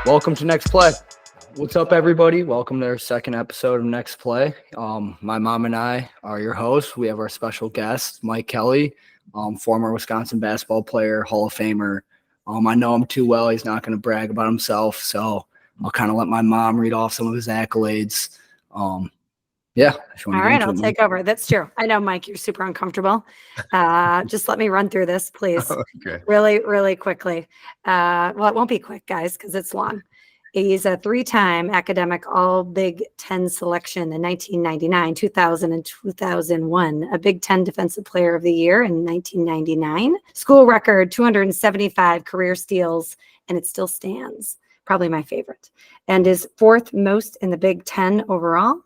Welcome to Next Play. What's up, everybody? Welcome to our second episode of Next Play. My mom and I are your hosts. We have our special guest, Mike Kelley, former Wisconsin basketball player, Hall of Famer. I know him too well. He's not going to brag about himself, so I'll kind of let my mom read off some of his accolades. Yeah. All right, I'll take over. That's true. I know, Mike, you're super uncomfortable. Just let me run through this, please. Okay. Really quickly. Well, it won't be quick, guys, because it's long. He's a three-time academic All-Big Ten selection in 1999, 2000, and 2001. A Big Ten Defensive Player of the Year in 1999. School record, 275 career steals, and it still stands. Probably my favorite. And is fourth most in the Big Ten overall.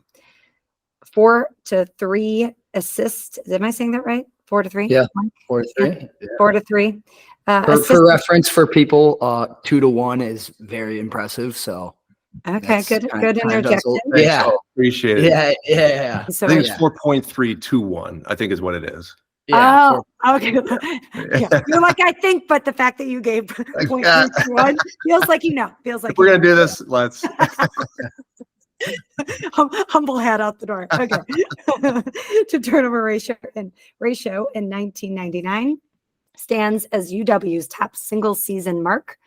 4 to 3 assists. Am I saying that right? 4 to 3? Yeah, 4 to 3. Yeah. 4 to 3. For reference for people, 2 to 1 is very impressive. So okay, good interjection. Yeah, appreciate it. Yeah. So, I think it's 4.321. I think is what it is. Yeah. Oh, okay. Yeah. You're like, I think, but the fact that you gave 0.31 feels like you know. Feels like if we're gonna do this. Let's. Humble hat out the door. Okay. To turnover ratio in 1999 stands as UW's top single season mark.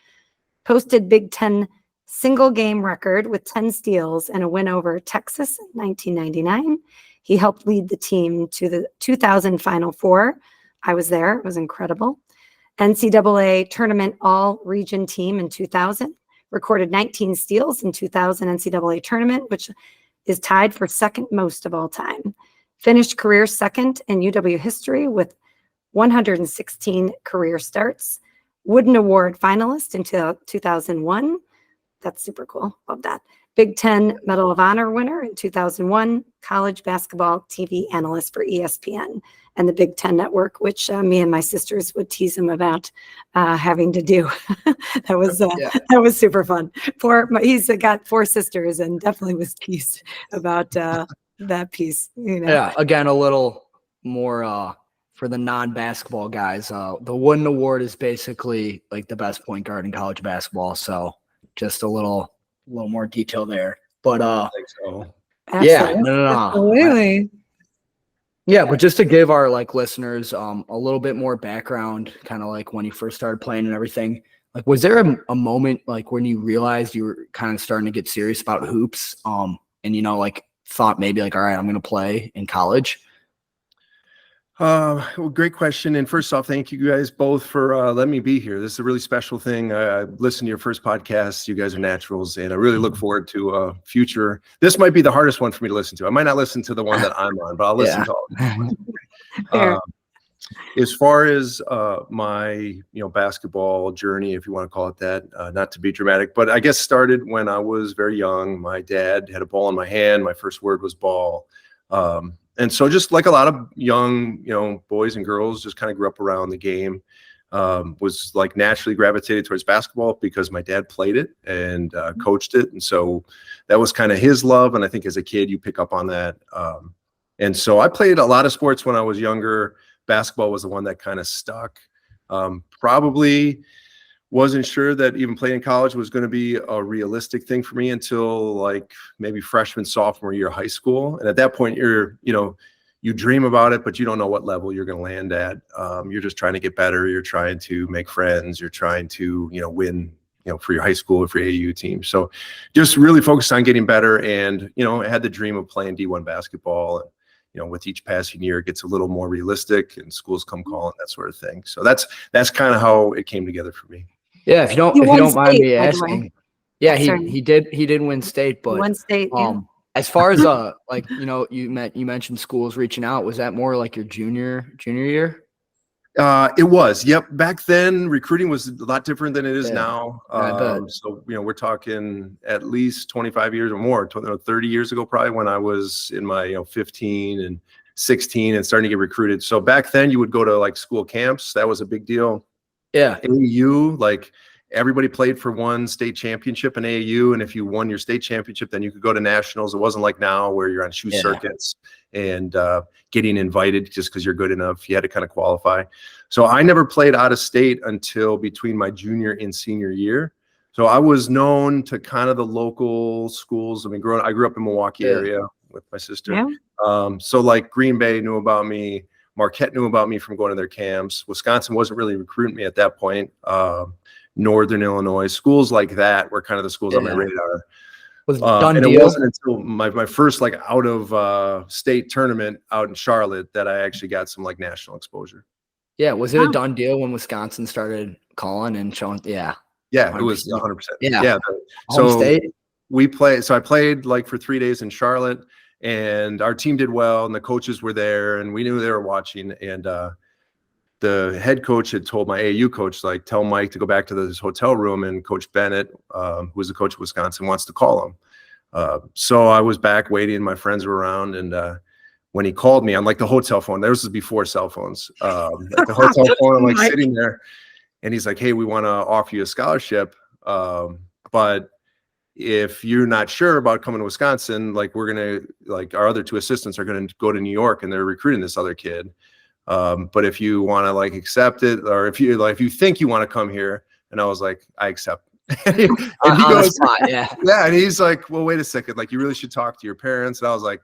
Posted Big Ten single game record with 10 steals and a win over Texas in 1999. He helped lead the team to the 2000 Final Four. I was there. It was incredible. NCAA tournament all-region team in 2000. Recorded 19 steals in 2000 NCAA tournament, which is tied for second most of all time. Finished career second in UW history with 116 career starts. Wooden Award finalist in 2001. That's super cool. Love that. Big Ten Medal of Honor winner in 2001. College basketball TV analyst for ESPN and the Big Ten Network, which me and my sisters would tease him about having to do. That was super fun. He's got 4 sisters and definitely was teased about that piece. You know? Yeah. Again, a little more for the non-basketball guys. The Wooden Award is basically like the best point guard in college basketball. So just a little more detail there. But I think so. Yeah, no. Absolutely. Yeah, but just to give our listeners a little bit more background, kind of like when you first started playing and everything, like was there a moment like when you realized you were kind of starting to get serious about hoops and thought maybe like, all right, I'm going to play in college? Well, great question. And first off, thank you guys both for letting me be here. This is a really special thing. I listened to your first podcast. You guys are naturals, and I really look forward to future. This might be the hardest one for me to listen to. I might not listen to the one that I'm on, but I'll listen to all. As far as my basketball journey, if you want to call it that, not to be dramatic, but I guess started when I was very young. My dad had a ball in my hand. My first word was ball. And so just like a lot of young, boys and girls just kind of grew up around the game, was like naturally gravitated towards basketball because my dad played it and coached it. And so that was kind of his love. And I think as a kid, you pick up on that. And so I played a lot of sports when I was younger. Basketball was the one that kind of stuck. Probably wasn't sure that even playing in college was going to be a realistic thing for me until like maybe freshman, sophomore year of high school. And at that point, you dream about it, but you don't know what level you're going to land at. You're just trying to get better. You're trying to make friends. You're trying to, win, for your high school or for your AAU team. So just really focused on getting better. And, I had the dream of playing D1 basketball. And, with each passing year, it gets a little more realistic and schools come calling, that sort of thing. So that's kind of how it came together for me. Yeah, if you don't mind me asking. Yeah, he did win state, but won state. Yeah. As far as you mentioned schools reaching out, was that more like your junior year? It was. Yep. Back then, recruiting was a lot different than it is now. So we're talking at least 25 years or more, 30 years ago, probably when I was in my 15 and 16 and starting to get recruited. So back then, you would go to like school camps. That was a big deal. Yeah. AAU, like everybody played for one state championship in AAU. And if you won your state championship, then you could go to nationals. It wasn't like now where you're on shoe circuits and getting invited just because you're good enough. You had to kind of qualify. So I never played out of state until between my junior and senior year. So I was known to kind of the local schools. I mean, I grew up in Milwaukee area with my sister. Yeah. So like Green Bay knew about me. Marquette knew about me from going to their camps. Wisconsin wasn't really recruiting me at that point. Northern Illinois, schools like that were kind of the schools on my radar. Was done and deal. It wasn't until my first like out of state tournament out in Charlotte that I actually got some like national exposure. Yeah. Was it a done deal when Wisconsin started calling and showing? Yeah. Yeah, it was 100%. Yeah. So Home state. I played like for 3 days in Charlotte, and our team did well, and the coaches were there, and we knew they were watching. And the head coach had told my AAU coach, like, tell Mike to go back to this hotel room, and Coach Bennett, who was the coach of Wisconsin, wants to call him. So I was back waiting. My friends were around, and when he called me on like the hotel phone, this was before cell phones. At the hotel phone, I'm like sitting there. And he's like, hey, we want to offer you a scholarship. But if you're not sure about coming to Wisconsin, like we're going to, like our other two assistants are going to go to New York and they're recruiting this other kid. But if you want to like accept it, or if you think you want to come here, and I was like, I accept. And he goes, yeah. And he's like, well, wait a second. Like you really should talk to your parents. And I was like,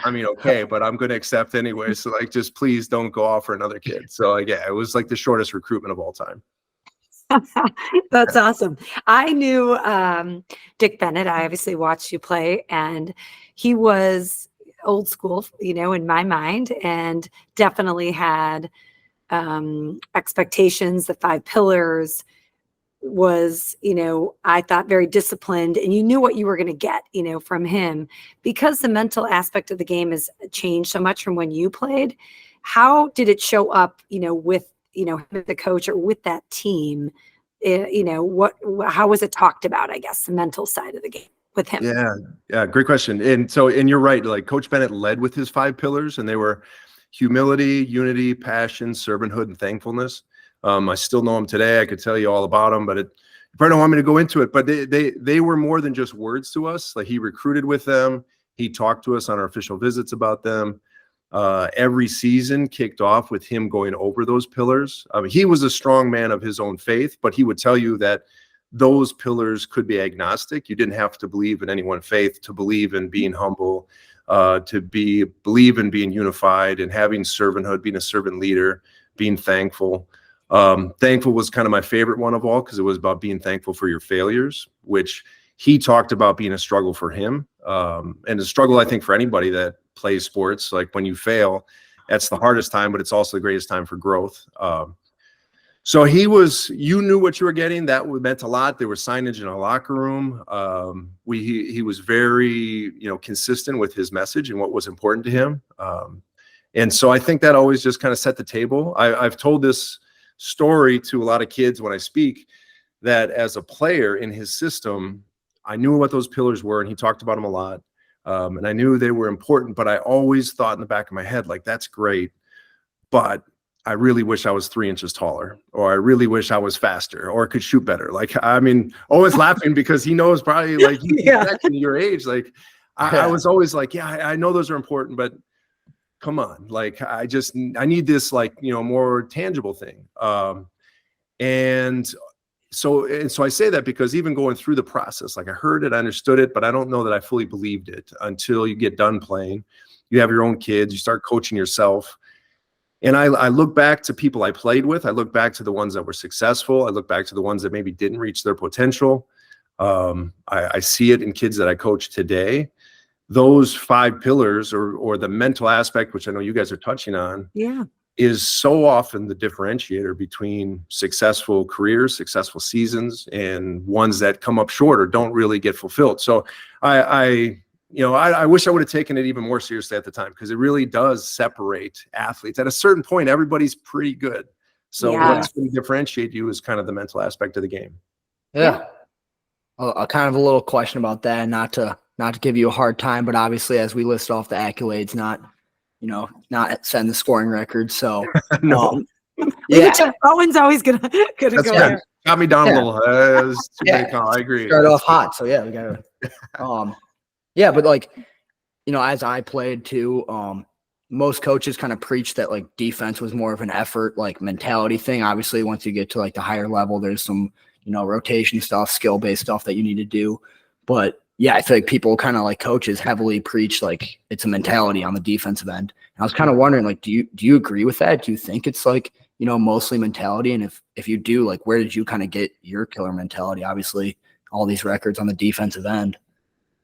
I mean, okay, but I'm going to accept anyway. So like, just please don't go off for another kid. So like, yeah, it was like the shortest recruitment of all time. That's awesome. I knew Dick Bennett. I obviously watched you play, and he was old school, in my mind, and definitely had expectations. The 5 pillars was, I thought very disciplined, and you knew what you were going to get, from him, because the mental aspect of the game has changed so much from when you played. How did it show up, with, with the coach or with that team? How was it talked about, I guess, the mental side of the game with him? Yeah. Great question. And you're right. Like Coach Bennett led with his 5 pillars, and they were humility, unity, passion, servanthood, and thankfulness. I still know them today. I could tell you all about them, but you probably don't want me to go into it. But they were more than just words to us. Like he recruited with them. He talked to us on our official visits about them. Every season kicked off with him going over those pillars. He was a strong man of his own faith, but he would tell you that those pillars could be agnostic. You didn't have to believe in any one faith to believe in being humble, believe in being unified and having servanthood, being a servant leader, being thankful. Thankful was kind of my favorite one of all, because it was about being thankful for your failures, which he talked about being a struggle for him. And a struggle, I think, for anybody that plays sports. Like when you fail, that's the hardest time, but it's also the greatest time for growth. So you knew what you were getting. That meant a lot. There was signage in our locker room. He was very, consistent with his message and what was important to him. And so I think that always just kind of set the table. I've told this story to a lot of kids when I speak, that as a player in his system, I knew what those pillars were, and he talked about them a lot. And I knew they were important, but I always thought in the back of my head, like, that's great, but I really wish I was 3 inches taller, or I really wish I was faster, or could shoot better. Like, I mean, always laughing because he knows probably like your age. Like I was always like, yeah, I know those are important, but come on, like, I need this, like, more tangible thing. And so I say that because even going through the process, like I heard it, I understood it, but I don't know that I fully believed it until you get done playing. You have your own kids, you start coaching yourself. And I look back to people I played with. I look back to the ones that were successful. I look back to the ones that maybe didn't reach their potential. I see it in kids that I coach today. Those 5 pillars, or the mental aspect, which I know you guys are touching on, is so often the differentiator between successful careers, successful seasons, and ones that come up short or don't really get fulfilled. So I wish I would have taken it even more seriously at the time, because it really does separate athletes. At a certain point, everybody's pretty good. So what's going to differentiate you is kind of the mental aspect of the game. Yeah. A kind of a little question about that, not to give you a hard time, but obviously as we list off the accolades, not setting the scoring record. So no. Owen's always gonna go there. Got me down a little. I agree. Start off hot. So we gotta but like, as I played too, most coaches kind of preach that like defense was more of an effort, like mentality thing. Obviously, once you get to like the higher level, there's some rotation stuff, skill-based stuff that you need to do. But yeah, I feel like people kind of like coaches heavily preach like it's a mentality on the defensive end. And I was kind of wondering, like, do you agree with that? Do you think it's like, mostly mentality? And if you do, like, where did you kind of get your killer mentality? Obviously, all these records on the defensive end.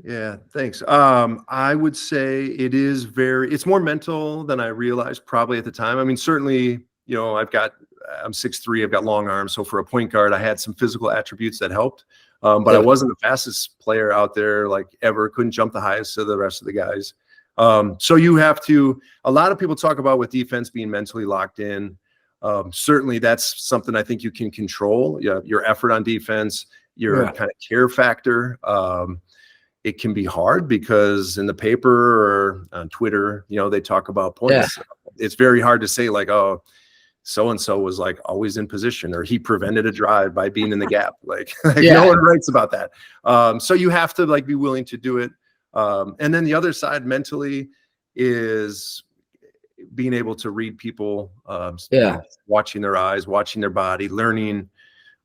Yeah, thanks. I would say it's more mental than I realized probably at the time. I mean, certainly, I'm 6'3", I've got long arms. So for a point guard, I had some physical attributes that helped. But I wasn't the fastest player out there, like ever, couldn't jump the highest of the rest of the guys. So you have to, a lot of people talk about with defense being mentally locked in. Certainly that's something I think you can control, your effort on defense, your kind of care factor. It can be hard because in the paper or on Twitter, they talk about points. Yeah. It's very hard to say like, oh, so-and-so was like always in position, or he prevented a drive by being in the gap. Like no one writes about that. So you have to like be willing to do it. And then the other side mentally is being able to read people, watching their eyes, watching their body, learning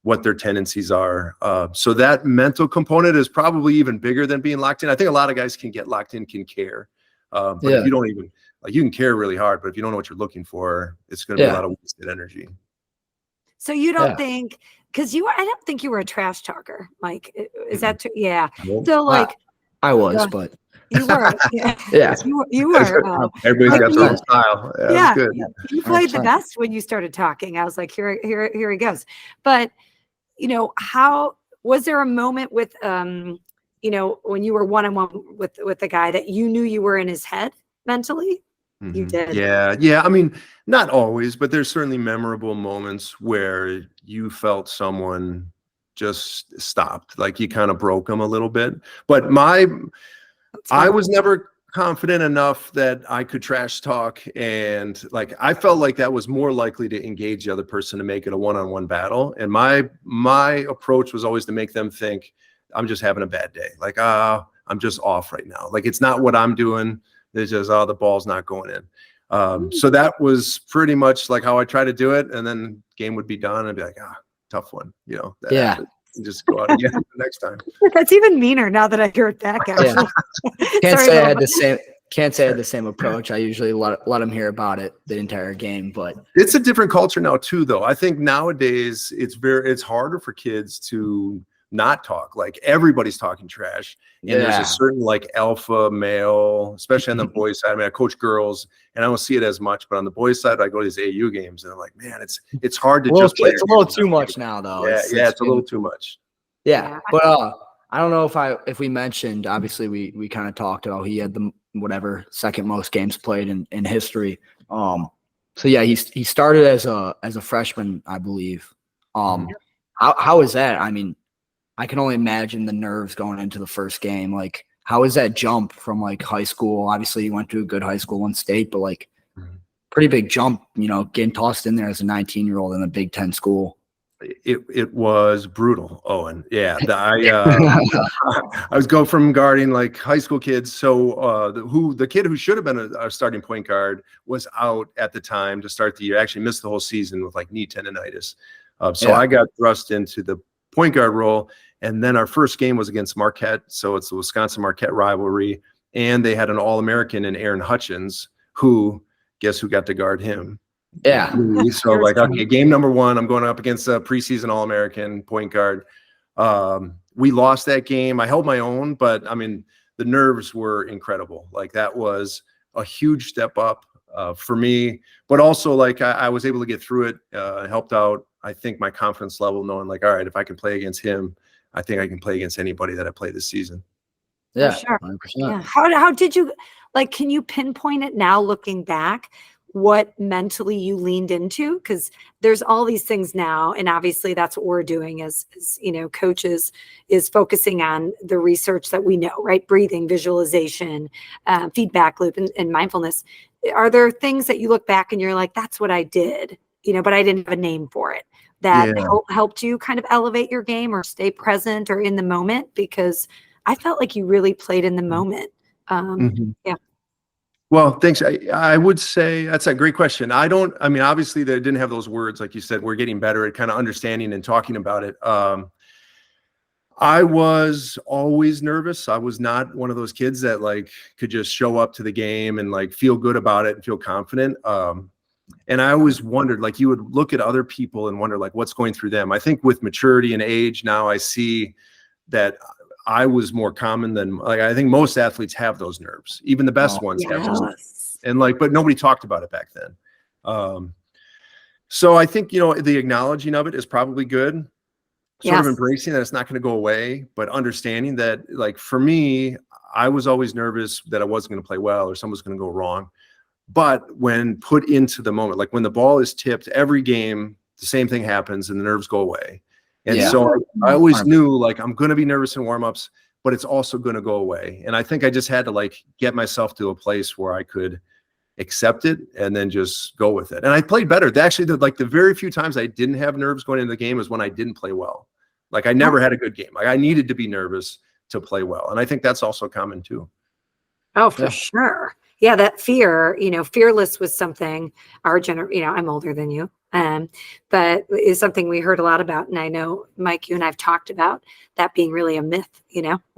what their tendencies are. So that mental component is probably even bigger than being locked in. I think a lot of guys can get locked in, can care. But if you don't even, like, you can care really hard, but if you don't know what you're looking for, it's going to be a lot of wasted energy. So you don't think, because I don't think you were a trash talker, Mike. Is that true? Yeah. So like, I was, but you were. Yeah. You were. Everybody's got their own style. Yeah. Good. You played the best when you started talking. I was like, here he goes. But how was there a moment with when you were one-on-one with the guy that you knew you were in his head mentally? Mm-hmm. You did. Yeah. I mean, not always, but there's certainly memorable moments where you felt someone just stopped, like you kind of broke them a little bit. But I was never confident enough that I could trash talk, and like I felt like that was more likely to engage the other person to make it a one-on-one battle. And my approach was always to make them think I'm just having a bad day, like I'm just off right now, like it's not what I'm doing, it's just the ball's not going in. So that was pretty much like how I try to do it, and then game would be done and I'd be like, tough one, and just go out again the next time. That's even meaner now that I hear it back. Actually. Can't say I had the same approach. I usually let them hear about it the entire game, but it's a different culture now too, though. I think nowadays it's harder for kids to not talk. Like everybody's talking trash, and there's a certain like alpha male, especially on the boys side. I mean, I coach girls, and I don't see it as much, but on the boys side, I go to these AU games, and I'm like, man, it's hard to just play. It's a little too much now, though. It's a little too much. Yeah, but I don't know if we mentioned. Obviously, we kind of talked about he had the second most games played in history. So yeah, he started as a freshman, I believe. How is that? I mean, I can only imagine the nerves going into the first game. Like, how is that jump from like high school? Obviously, you went to a good high school, one state, but like pretty big jump, getting tossed in there as a 19-year-old in a Big Ten school. It was brutal, Owen. Yeah, I was going from guarding like high school kids. So the kid who should have been a starting point guard was out at the time to start the year. Actually missed the whole season with like knee tendonitis. I got thrust into the point guard role, and then our first game was against Marquette. So it's the Wisconsin-Marquette rivalry, and they had an All-American in Aaron Hutchins, guess who got to guard him? Yeah. So like, okay, game number one, I'm going up against a preseason All-American point guard. We lost that game. I held my own, but I mean, the nerves were incredible. Like that was a huge step up for me, but also like I was able to get through it. It helped out, I think, my confidence level, knowing like, all right, if I can play against him, I think I can play against anybody that I play this season. Yeah, sure. 100%. Yeah. How did you, like, can you pinpoint it now looking back, what mentally you leaned into? Because there's all these things now, and obviously that's what we're doing as coaches, is focusing on the research that we know, right? Breathing, visualization, feedback loop, and mindfulness. Are there things that you look back and you're like, that's what I did, but I didn't have a name for it, that helped you kind of elevate your game or stay present or in the moment? Because I felt like you really played in the moment. Yeah. Well, thanks. I would say that's a great question. I mean, obviously they didn't have those words, like you said, we're getting better at kind of understanding and talking about it. I was always nervous. I was not one of those kids that like could just show up to the game and like feel good about it and feel confident. And I always wondered, like, you would look at other people and wonder like what's going through them. I think with maturity and age now, I see that I was more common than, like, I think most athletes have those nerves. Even the best ones have those nerves. And like, but nobody talked about it back then. So I think, the acknowledging of it is probably good. Sort of embracing that it's not going to go away, but understanding that, like, for me, I was always nervous that I wasn't going to play well or something was going to go wrong. But when put into the moment, like when the ball is tipped, every game, the same thing happens and the nerves go away. And so I always knew, like, I'm going to be nervous in warmups, but it's also going to go away. And I think I just had to like get myself to a place where I could accept it and then just go with it. And I played better. Actually, the very few times I didn't have nerves going into the game is when I didn't play well. Like, I never had a good game. Like, I needed to be nervous to play well. And I think that's also common too. Oh, for sure. Yeah, that fear, fearless was something our generation, I'm older than you, but is something we heard a lot about. And I know, Mike, you and I've talked about that being really a myth,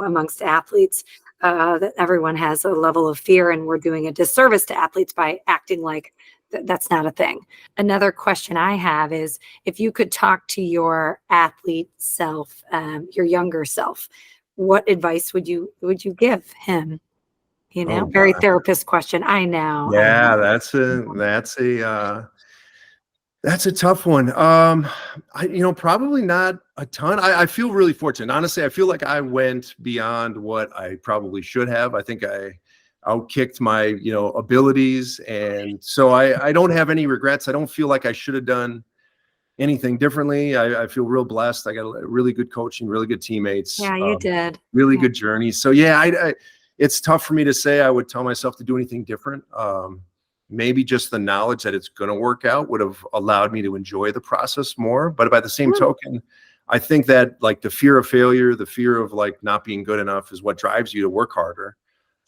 amongst athletes, that everyone has a level of fear, and we're doing a disservice to athletes by acting like that's not a thing. Another question I have is, if you could talk to your athlete self, your younger self, what advice would you give him? Very therapist question. I know. Yeah, that's a tough one. Probably not a ton. I feel really fortunate. Honestly, I feel like I went beyond what I probably should have. I think I outkicked my, abilities. And so I don't have any regrets. I don't feel like I should have done anything differently. I feel real blessed. I got really good coaching, really good teammates. Yeah, you did. Really good journey. So yeah, it's tough for me to say I would tell myself to do anything different. Maybe just the knowledge that it's going to work out would have allowed me to enjoy the process more. But by the same token, I think that, like, the fear of failure, the fear of like not being good enough is what drives you to work harder.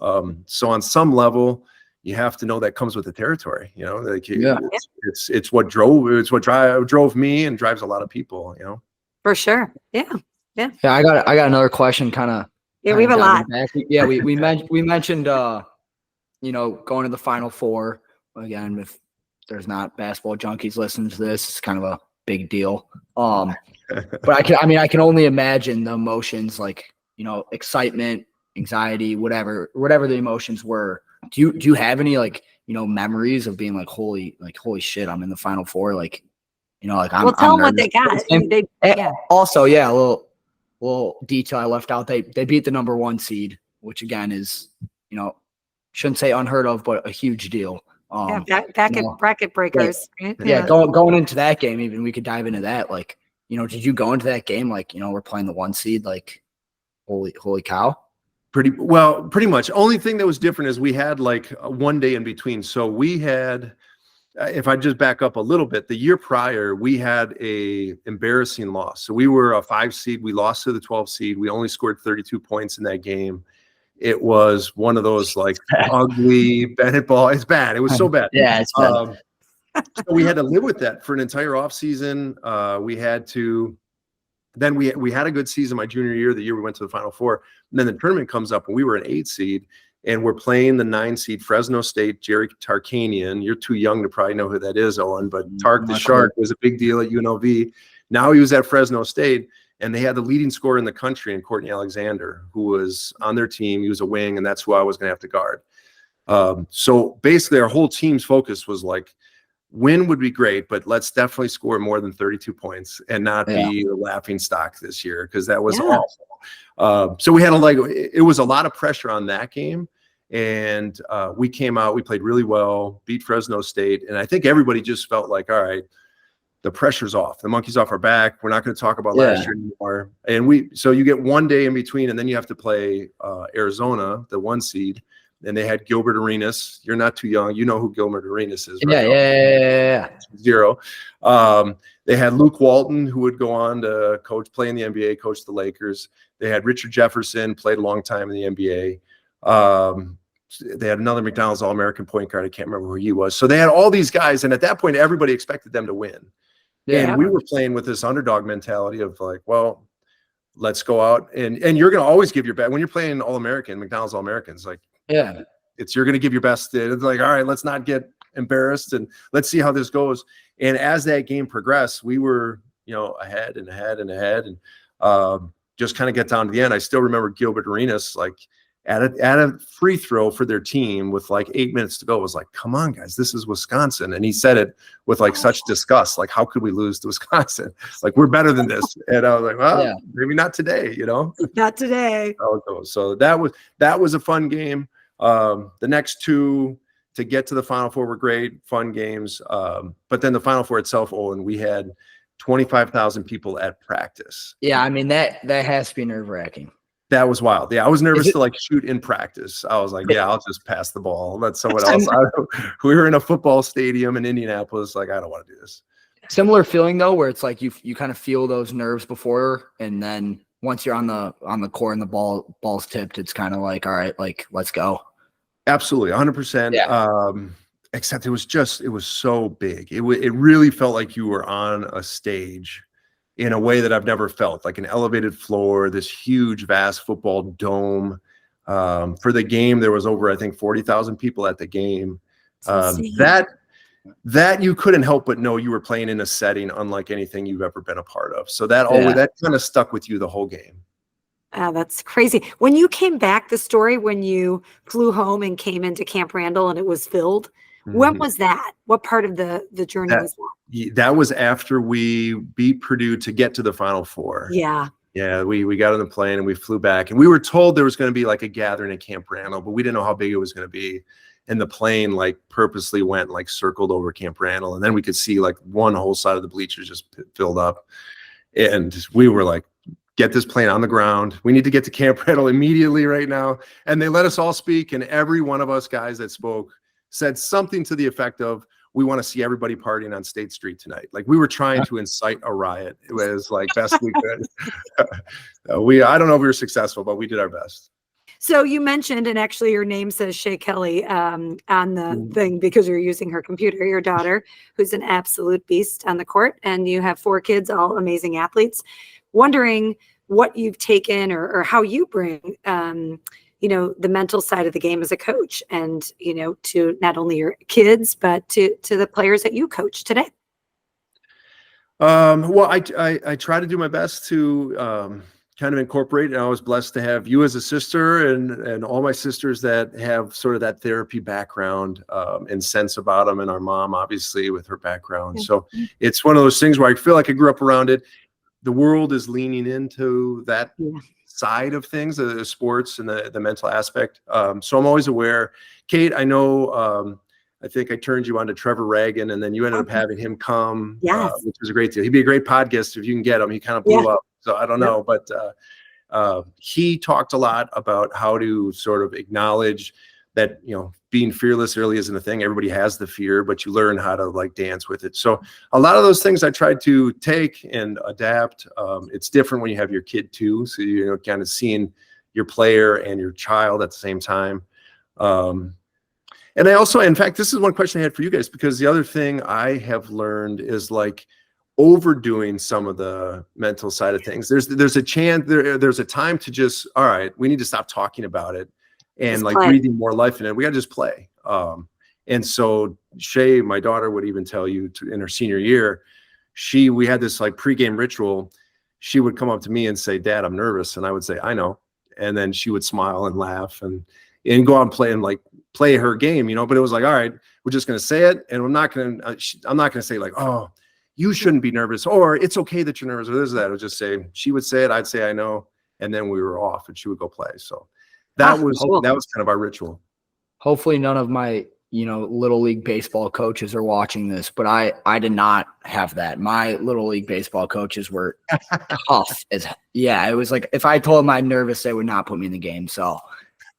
So on some level, you have to know that comes with the territory, it's what drove me and drives a lot lot of people. For sure. Yeah. I got another question, kind of. Yeah, we have a lot. Yeah, we mentioned going to the Final Four. Again, if there's not basketball junkies listening to this, it's kind of a big deal. But I can only imagine the emotions, like, excitement, anxiety, whatever the emotions were. Do you have any, like, memories of being like, holy shit, I'm in the Final Four, like, like, I'm. Well, tell them nervous. what they got. Also, yeah, a little detail I left out. They beat the number 1 seed, which again is, shouldn't say unheard of, but a huge deal. Bracket breakers. Right? Yeah, going into that game, even we could dive into that. Like, did you go into that game like, we're playing the 1 seed, like, holy cow? Pretty much. Only thing that was different is we had like one day in between. So we had, if I just back up a little bit, the year prior, we had a embarrassing loss. So we were a 5 seed. We lost to the 12 seed. We only scored 32 points in that game. It was one of those like ugly Bennett ball. It's bad. It was so bad. Yeah, it's bad. So we had to live with that for an entire offseason. We had to. Then we had a good season my junior year, the year we went to the Final Four. And then the tournament comes up and we were an 8 seed and we're playing the 9 seed Fresno State, Jerry Tarkanian. You're too young to probably know who that is, Owen, but Tark the Shark was a big deal at UNLV. Now he was at Fresno State and they had the leading scorer in the country in Courtney Alexander, who was on their team. He was a wing and that's who I was going to have to guard. So basically our whole team's focus was like, win would be great, but let's definitely score more than 32 points and not be a laughing stock this year, because that was awful. So we had it was a lot of pressure on that game. And we came out, we played really well, beat Fresno State. And I think everybody just felt like, all right, the pressure's off. The monkey's off our back. We're not going to talk about last year anymore. And so you get one day in between, and then you have to play Arizona, the 1 seed. And they had Gilbert Arenas. You're not too young. You know who Gilbert Arenas is, right? Yeah. 0. They had Luke Walton, who would go on to play in the NBA, coach the Lakers. They had Richard Jefferson, played a long time in the NBA. they had another McDonald's All-American point guard. I can't remember who he was. So they had all these guys, and at that point, everybody expected them to win. Yeah. And we were playing with this underdog mentality of like, well, let's go out and you're going to always give your best when you're playing All-American, McDonald's All-Americans. Like, Yeah. you're going to give your best. It's like, all right, let's not get embarrassed and let's see how this goes. And as that game progressed, we were, ahead and just kind of get down to the end. I still remember Gilbert Arenas, like at a free throw for their team with like 8 minutes to go, was like, come on, guys, this is Wisconsin. And he said it with like such disgust, like, how could we lose to Wisconsin? Like, we're better than this. And I was like, well, maybe not today, Not today. So that was a fun game. The next two to get to the Final Four were great, fun games. But then the Final Four itself, Owen, we had 25,000 people at practice. Yeah, I mean, that has to be nerve-wracking. That was wild. Yeah, I was nervous to like shoot in practice. I was like, yeah, I'll just pass the ball. Let someone else. We were in a football stadium in Indianapolis. Like, I don't want to do this. Similar feeling though, where it's like you kind of feel those nerves before, and then once you're on the court and the ball's tipped, it's kind of like, all right, like, let's go. Absolutely, 100%. Yeah. Except it was so big. It really felt like you were on a stage in a way that I've never felt, like an elevated floor, this huge, vast football dome. For the game, there was over, I think, 40,000 people at the game. That you couldn't help but know you were playing in a setting unlike anything you've ever been a part of. So that kind of stuck with you the whole game. Oh, that's crazy. When you came back, the story when you flew home and came into Camp Randall and it was filled, when was that? What part of the journey was that? That was after we beat Purdue to get to the Final Four. Yeah. Yeah, we got on the plane and we flew back. And we were told there was going to be like a gathering at Camp Randall, but we didn't know how big it was going to be. And the plane like purposely went like circled over Camp Randall. And then we could see like one whole side of the bleachers just filled up. And we were like, get this plane on the ground. We need to get to Camp Randall immediately right now. And they let us all speak. And every one of us guys that spoke said something to the effect of, we want to see everybody partying on State Street tonight. Like, we were trying to incite a riot. It was like best we could. I don't know if we were successful, but we did our best. So you mentioned, and actually your name says Shay Kelley on the thing because you're using her computer, your daughter, who's an absolute beast on the court, and you have 4 kids, all amazing athletes. Wondering what you've taken or how you bring, the mental side of the game as a coach and, to not only your kids, but to the players that you coach today. Well, I try to do my best to kind of incorporate, and I was blessed to have you as a sister and all my sisters that have sort of that therapy background and sense about them, and our mom, obviously, with her background. So it's one of those things where I feel like I grew up around it. The world is leaning into that side of things, the sports and the mental aspect. So I'm always aware. Kate, I know, I think I turned you on to Trevor Reagan, and then you ended up having him come, which was a great deal. He'd be a great podcast if you can get him. He kind of blew up. So I don't know, but he talked a lot about how to sort of acknowledge that, being fearless really isn't a thing. Everybody has the fear, but you learn how to like dance with it. So a lot of those things I tried to take and adapt. It's different when you have your kid too. So, kind of seeing your player and your child at the same time. And I also, in fact, this is one question I had for you guys, because the other thing I have learned is like overdoing some of the mental side of things. There's a chance there's a time to just, all right, we need to stop talking about it and just like breathing more life in it. We got to just play. And so Shay, my daughter, would even tell you in her senior year, we had this like pregame ritual. She would come up to me and say, Dad, I'm nervous. And I would say, I know. And then she would smile and laugh and go out and play and like play her game, but it was like, all right, we're just going to say it. And I'm not going to say like, oh, you shouldn't be nervous, or it's okay that you're nervous, or this or that. I would just say, she would say it, I'd say, I know. And then we were off and she would go play. So that was kind of our ritual. Hopefully none of my, little league baseball coaches are watching this, but I did not have that. My little league baseball coaches were tough it was like, if I told them I'm nervous, they would not put me in the game. So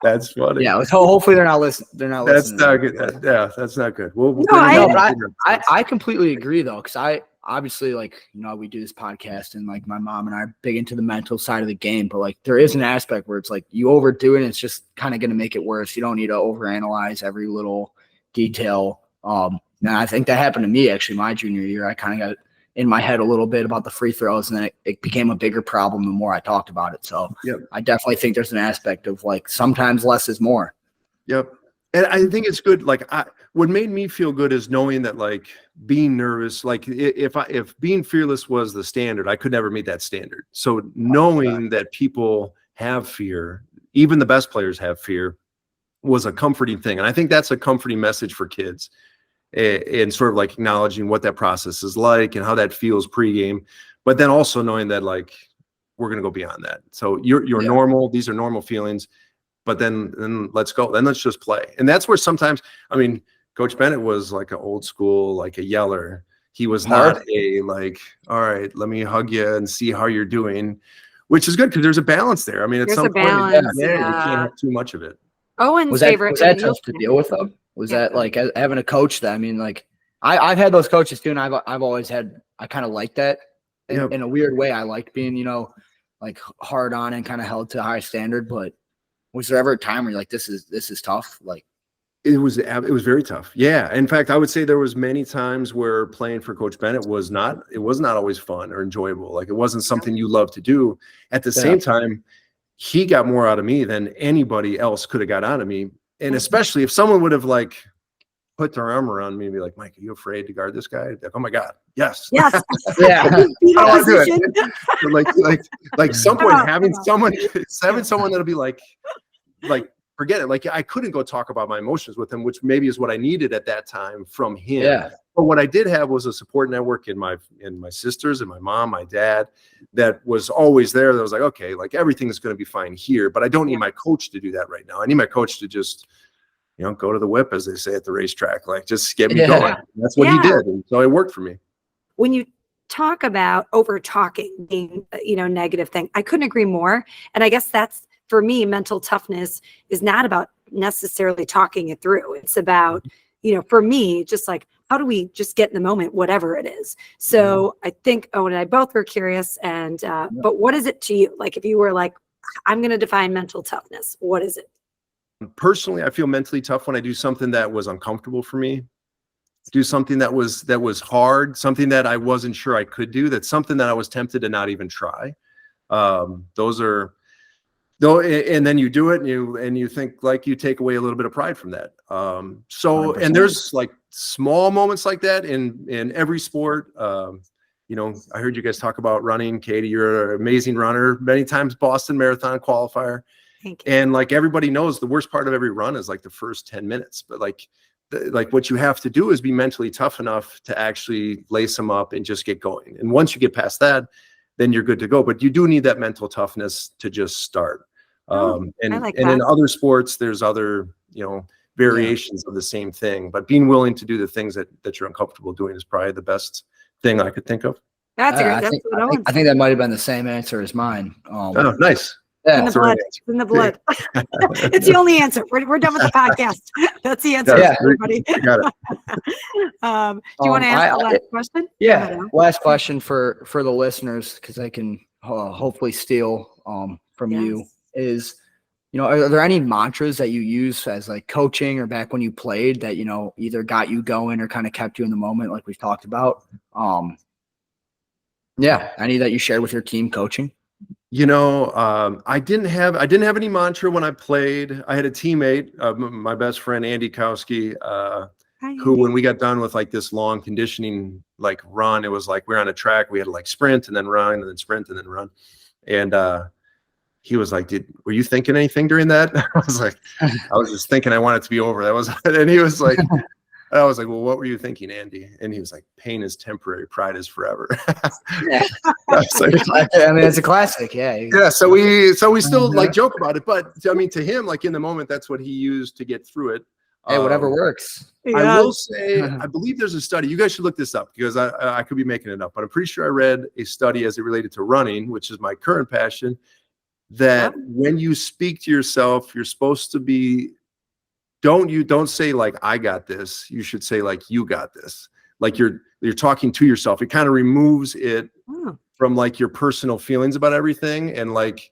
that's funny. Yeah. Hopefully they're not listening. That's not good. That's not good. I completely agree though. Cause I obviously, like, we do this podcast and like my mom and I are big into the mental side of the game, but like there is an aspect where it's like you overdo it and it's just kind of going to make it worse. You don't need to overanalyze every little detail. And I think that happened to me actually my junior year. I kind of got in my head a little bit about the free throws, and then it became a bigger problem the more I talked about it. So I definitely think there's an aspect of like sometimes less is more. Yep. And I think it's good. Like what made me feel good is knowing that like being nervous, like if being fearless was the standard, I could never meet that standard. So knowing that people have fear, even the best players have fear, was a comforting thing. And I think that's a comforting message for kids, and sort of like acknowledging what that process is like and how that feels pregame, but then also knowing that like we're going to go beyond that. So you're normal. These are normal feelings. But then let's go. Then let's just play. And that's where sometimes, I mean, Coach Bennett was like an old school, like a yeller. He was not a like, all right, let me hug you and see how you're doing, which is good because there's a balance there. I mean, at some point, you can't have too much of it. Owen's favorite. Was that tough to deal with though? Was that like having a coach that, I mean, like I've had those coaches too, and I've always had, I kind of like that in a weird way. I liked being, like hard on and kind of held to a high standard, but was there ever a time where you're like, this is tough? Like it was very tough. Yeah. In fact, I would say there was many times where playing for Coach Bennett was not always fun or enjoyable. Like it wasn't something you loved to do. At the same time, he got more out of me than anybody else could have got out of me. And especially if someone would have like put their arm around me and be like, Mike, are you afraid to guard this guy? Like, oh my God. Yes. Yes. Yeah. I want to do it. like some point having someone that'll be like forget it. Like I couldn't go talk about my emotions with him, which maybe is what I needed at that time from him. Yeah. But what I did have was a support network in my sisters and my mom, my dad, that was always there. That was like, okay, like everything's going to be fine here, but I don't need my coach to do that right now. I need my coach to just, go to the whip, as they say at the racetrack, like just get me going. That's what he did. And so it worked for me. When you talk about over talking being, negative thing, I couldn't agree more. And I guess that's, for me, mental toughness is not about necessarily talking it through. It's about, for me, just like, how do we just get in the moment, whatever it is? So I think Owen and I both were curious. And, but what is it to you? Like, if you were like, I'm going to define mental toughness, what is it? Personally, I feel mentally tough when I do something that was uncomfortable for me, do something that was hard, something that I wasn't sure I could do, that's something that I was tempted to not even try. Those are, though, and then you do it and you think like you take away a little bit of pride from that. So, 100%. And there's like small moments like that in every sport. I heard you guys talk about running. Katie, you're an amazing runner, many times Boston Marathon qualifier. Thank you. And like everybody knows, the worst part of every run is like the first 10 minutes. But like what you have to do is be mentally tough enough to actually lace them up and just get going. And once you get past that, then you're good to go. But you do need that mental toughness to just start. And in other sports, there's other, variations of the same thing. But being willing to do the things that you're uncomfortable doing is probably the best thing I could think of. I think that might have been the same answer as mine. Oh, nice. Yeah, it's in the blood. It's the only answer. We're done with the podcast. That's the answer, everybody. Got it. Do you want to ask the last question? Yeah, last question for the listeners, because I can hopefully steal from you is, are there any mantras that you use as like coaching or back when you played that, either got you going or kind of kept you in the moment, like we've talked about? Any that you shared with your team coaching? I didn't have any mantra when I played. I had a teammate, my best friend, Andy Kowski, who, when we got done with like this long conditioning, like run, it was like we're on a track. We had to like sprint and then run and then sprint and then run. And, he was like, were you thinking anything during that? I was just thinking I want it to be over. That was, and he was like, I was like, well, what were you thinking, Andy? And he was like, pain is temporary, pride is forever. Yeah. I mean, it's a classic. Yeah. Yeah. So we still like joke about it, but I mean, to him, like in the moment, that's what he used to get through it. Hey, whatever works. I will say, I believe there's a study. You guys should look this up because I could be making it up, but I'm pretty sure I read a study as it related to running, which is my current passion, that when you speak to yourself, you're supposed to be, don't say like, I got this. You should say like, you got this. like you're talking to yourself. It kind of removes it Oh. from like your personal feelings about everything, and like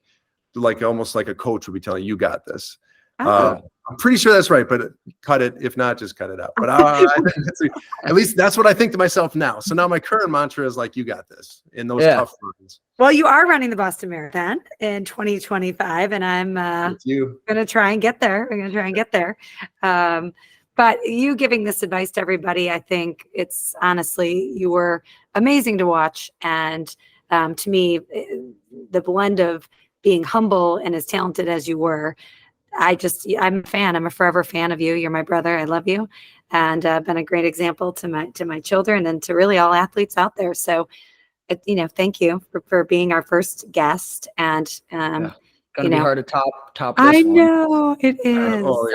almost like a coach would be telling you got this. Oh. I'm pretty sure that's right, but cut it. If not, just cut it out. But at least that's what I think to myself now. So now my current mantra is like, you got this in those tough times. Well, you are running the Boston Marathon in 2025, and I'm going to try and get there. We're going to try and get there. But you giving this advice to everybody, I think it's honestly, you were amazing to watch. And to me, the blend of being humble and as talented as you were, I'm a fan. I'm a forever fan of you. You're my brother. I love you, and been a great example to my children and to really all athletes out there. So, thank you for being our first guest. And gonna be hard to top. This I one. know it is. Oh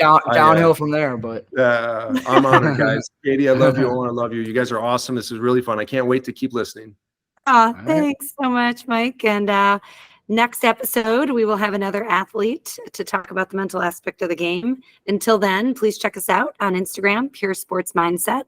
yeah, downhill from there. But I'm honored, guys. Katie, I love you. I love you. You guys are awesome. This is really fun. I can't wait to keep listening. Oh, thanks so much, Mike. And next episode, we will have another athlete to talk about the mental aspect of the game. Until then, please check us out on Instagram, Pure Sports Mindset.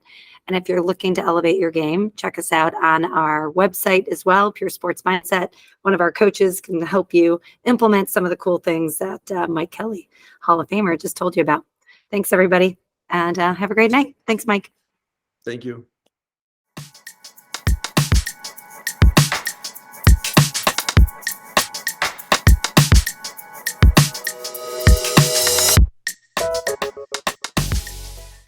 And if you're looking to elevate your game, check us out on our website as well, Pure Sports Mindset. One of our coaches can help you implement some of the cool things that Mike Kelley, Hall of Famer, just told you about. Thanks, everybody. And have a great night. Thanks, Mike. Thank you.